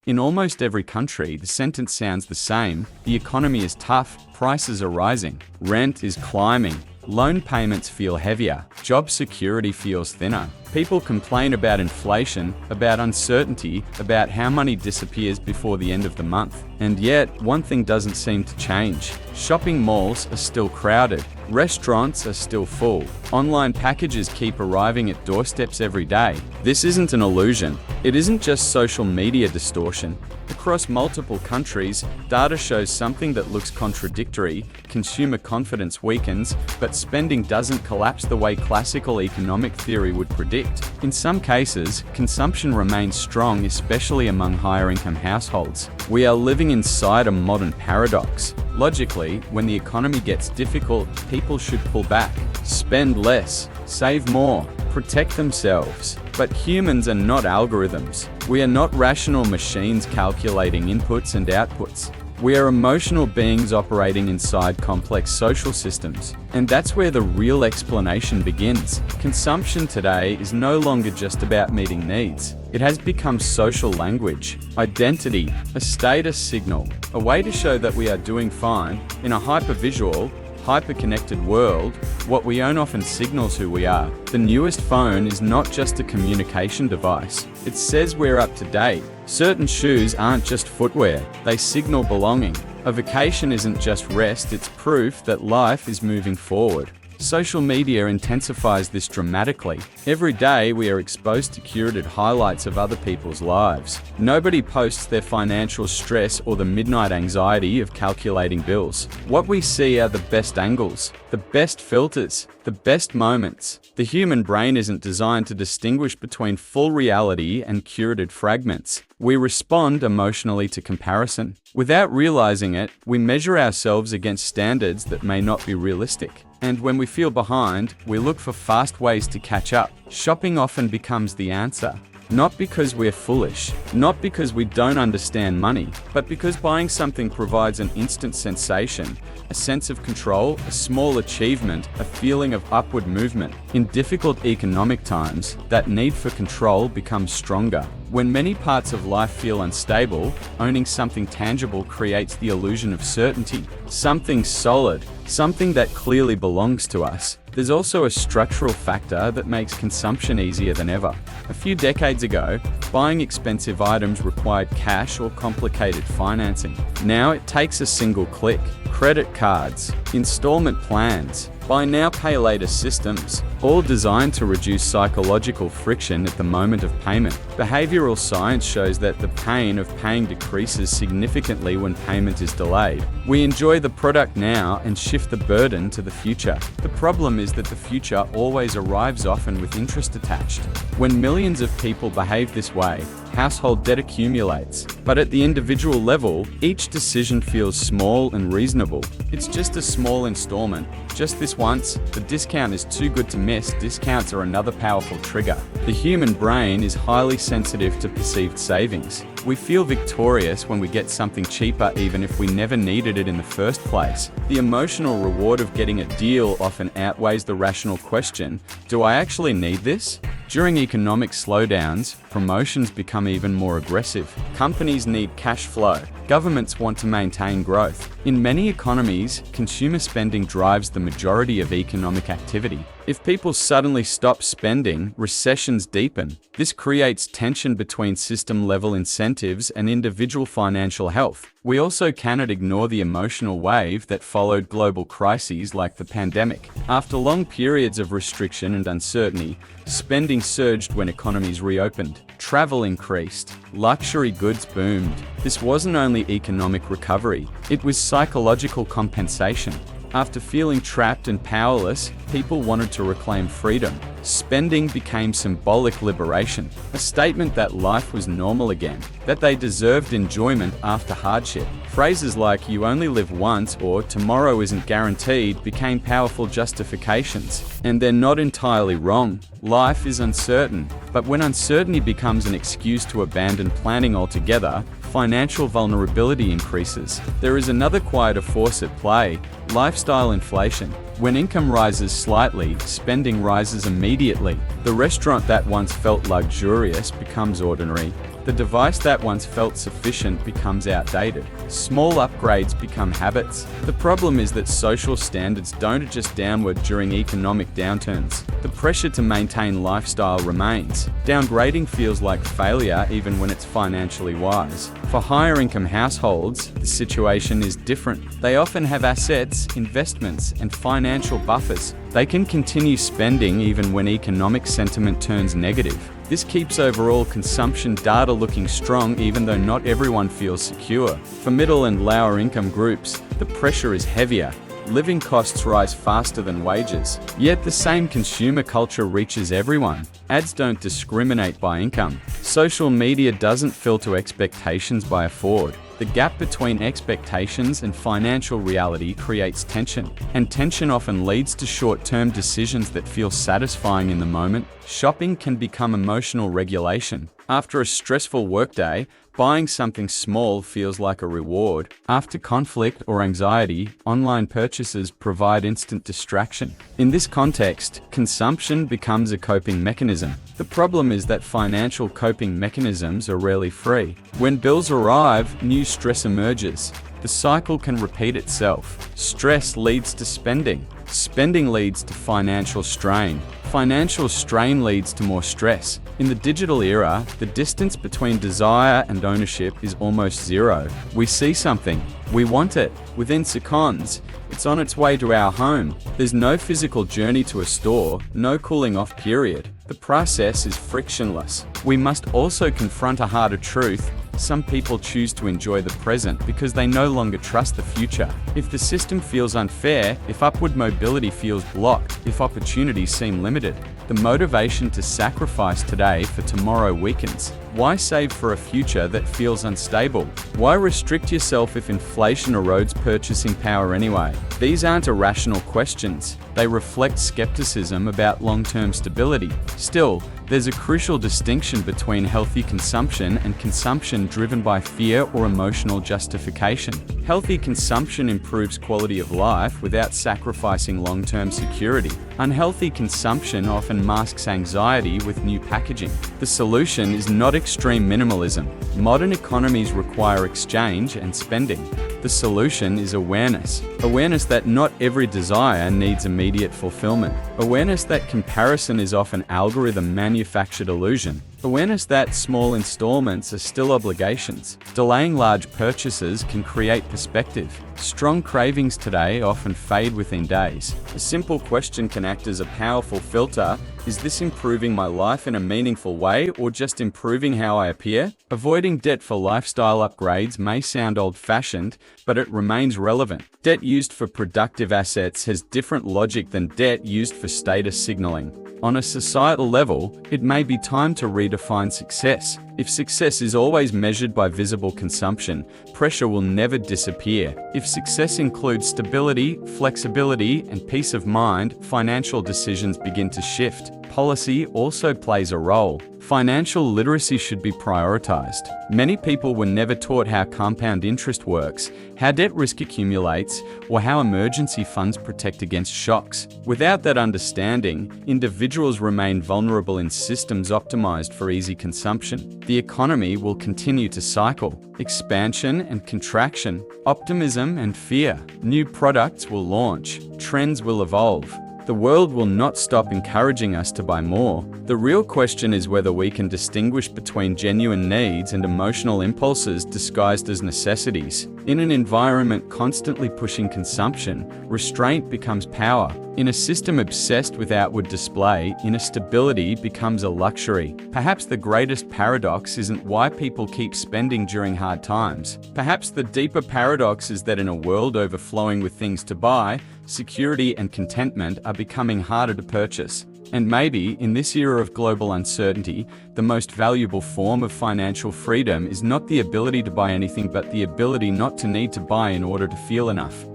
In almost every country, the sentence sounds the same: the economy is tough, prices are rising, rent is climbing, loan payments feel heavier, job security feels thinner. People complain about inflation, about uncertainty, about how money disappears before the end of the month. And yet, one thing doesn't seem to change. Shopping malls are still crowded. Restaurants are still full. Online packages keep arriving at doorsteps every day. This isn't an illusion. It isn't just social media distortion. Across multiple countries, data shows something that looks contradictory. Consumer confidence weakens, but spending doesn't collapse the way classical economic theory would predict. In some cases, consumption remains strong, especially among higher-income households. We are living inside a modern paradox. Logically, when the economy gets difficult, people should pull back, spend less, save more, protect themselves. But humans are not algorithms. We are not rational machines calculating inputs and outputs. We are emotional beings operating inside complex social systems. And that's where the real explanation begins. Consumption today is no longer just about meeting needs. It has become social language, identity, a status signal, a way to show that we are doing fine. In a hypervisual, hyper-connected world, what we own often signals who we are. The newest phone is not just a communication device. It says we're up to date. Certain shoes aren't just footwear, they signal belonging. A vacation isn't just rest, it's proof that life is moving forward. Social media intensifies this dramatically. Every day we are exposed to curated highlights of other people's lives. Nobody posts their financial stress or the midnight anxiety of calculating bills. What we see are the best angles, the best filters, the best moments. The human brain isn't designed to distinguish between full reality and curated fragments. We respond emotionally to comparison. Without realizing it, we measure ourselves against standards that may not be realistic. And when we feel behind, we look for fast ways to catch up. Shopping often becomes the answer. Not because we're foolish, not because we don't understand money, but because buying something provides an instant sensation, a sense of control, a small achievement, a feeling of upward movement. In difficult economic times, that need for control becomes stronger. When many parts of life feel unstable, owning something tangible creates the illusion of certainty, something solid, something that clearly belongs to us. There's also a structural factor that makes consumption easier than ever. A few decades ago, buying expensive items required cash or complicated financing. Now it takes a single click. Credit cards, installment plans, buy now pay later systems, all designed to reduce psychological friction at the moment of payment. Behavioral science shows that the pain of paying decreases significantly when payment is delayed. We enjoy the product now and shift the burden to the future. The problem is that the future always arrives often with interest attached. When millions of people behave this way, household debt accumulates. But at the individual level, each decision feels small and reasonable. It's just a small installment, just this once. The discount is too good to miss. Discounts are another powerful trigger. The human brain is highly sensitive to perceived savings. We feel victorious when we get something cheaper even if we never needed it in the first place. The emotional reward of getting a deal often outweighs the rational question, do I actually need this? During economic slowdowns, promotions become even more aggressive. Companies need cash flow. Governments want to maintain growth. In many economies, consumer spending drives the majority of economic activity. If people suddenly stop spending, recessions deepen. This creates tension between system-level incentives and individual financial health. We also cannot ignore the emotional wave that followed global crises like the pandemic. After long periods of restriction and uncertainty, spending surged when economies reopened. Travel increased. Luxury goods boomed. This wasn't only economic recovery, it was psychological compensation. After feeling trapped and powerless, people wanted to reclaim freedom. Spending became symbolic liberation, a statement that life was normal again, that they deserved enjoyment after hardship. Phrases like "you only live once" or "tomorrow isn't guaranteed" became powerful justifications. And they're not entirely wrong. Life is uncertain, but when uncertainty becomes an excuse to abandon planning altogether, financial vulnerability increases. There is another quieter force at play: lifestyle inflation. When income rises slightly, spending rises immediately. The restaurant that once felt luxurious becomes ordinary. The device that once felt sufficient becomes outdated. Small upgrades become habits. The problem is that social standards don't adjust downward during economic downturns. The pressure to maintain lifestyle remains. Downgrading feels like failure even when it's financially wise. For higher income households, the situation is different. They often have assets, investments, and financial buffers. They can continue spending even when economic sentiment turns negative. This keeps overall consumption data looking strong even though not everyone feels secure. For middle and lower income groups, the pressure is heavier. Living costs rise faster than wages. Yet the same consumer culture reaches everyone. Ads don't discriminate by income. Social media doesn't filter expectations by afford. The gap between expectations and financial reality creates tension, and tension often leads to short-term decisions that feel satisfying in the moment. Shopping can become emotional regulation. After a stressful workday, buying something small feels like a reward. After conflict or anxiety, online purchases provide instant distraction. In this context, consumption becomes a coping mechanism. The problem is that financial coping mechanisms are rarely free. When bills arrive, new stress emerges. The cycle can repeat itself. Stress leads to spending. Spending leads to financial strain. Financial strain leads to more stress. In the digital era, the distance between desire and ownership is almost zero. We see something, we want it. Within seconds, it's on its way to our home. There's no physical journey to a store, no cooling off period. The process is frictionless. We must also confront a harder truth. Some people choose to enjoy the present because they no longer trust the future. If the system feels unfair, if upward mobility feels blocked, if opportunities seem limited, the motivation to sacrifice today for tomorrow weakens. Why save for a future that feels unstable? Why restrict yourself if inflation erodes purchasing power anyway? These aren't irrational questions. They reflect skepticism about long-term stability. Still, there's a crucial distinction between healthy consumption and consumption driven by fear or emotional justification. Healthy consumption improves quality of life without sacrificing long-term security. Unhealthy consumption often masks anxiety with new packaging. The solution is not extreme minimalism. Modern economies require exchange and spending. The solution is awareness. Awareness that not every desire needs immediate fulfillment. Awareness that comparison is often algorithm-manufactured illusion. Awareness that small installments are still obligations. Delaying large purchases can create perspective. Strong cravings today often fade within days. A simple question can act as a powerful filter. Is this improving my life in a meaningful way or just improving how I appear? Avoiding debt for lifestyle upgrades may sound old-fashioned, but it remains relevant. Debt used for productive assets has different logic than debt used for status signaling. On a societal level, it may be time to redefine success. If success is always measured by visible consumption, pressure will never disappear. If success includes stability, flexibility, and peace of mind, financial decisions begin to shift. Policy also plays a role. Financial literacy should be prioritized. Many people were never taught how compound interest works, how debt risk accumulates, or how emergency funds protect against shocks. Without that understanding, individuals remain vulnerable in systems optimized for easy consumption. The economy will continue to cycle. Expansion and contraction, optimism and fear. New products will launch. Trends will evolve. The world will not stop encouraging us to buy more. The real question is whether we can distinguish between genuine needs and emotional impulses disguised as necessities. In an environment constantly pushing consumption, restraint becomes power. In a system obsessed with outward display, inner stability becomes a luxury. Perhaps the greatest paradox isn't why people keep spending during hard times. Perhaps the deeper paradox is that in a world overflowing with things to buy, security and contentment are becoming harder to purchase. And maybe, in this era of global uncertainty, the most valuable form of financial freedom is not the ability to buy anything but the ability not to need to buy in order to feel enough.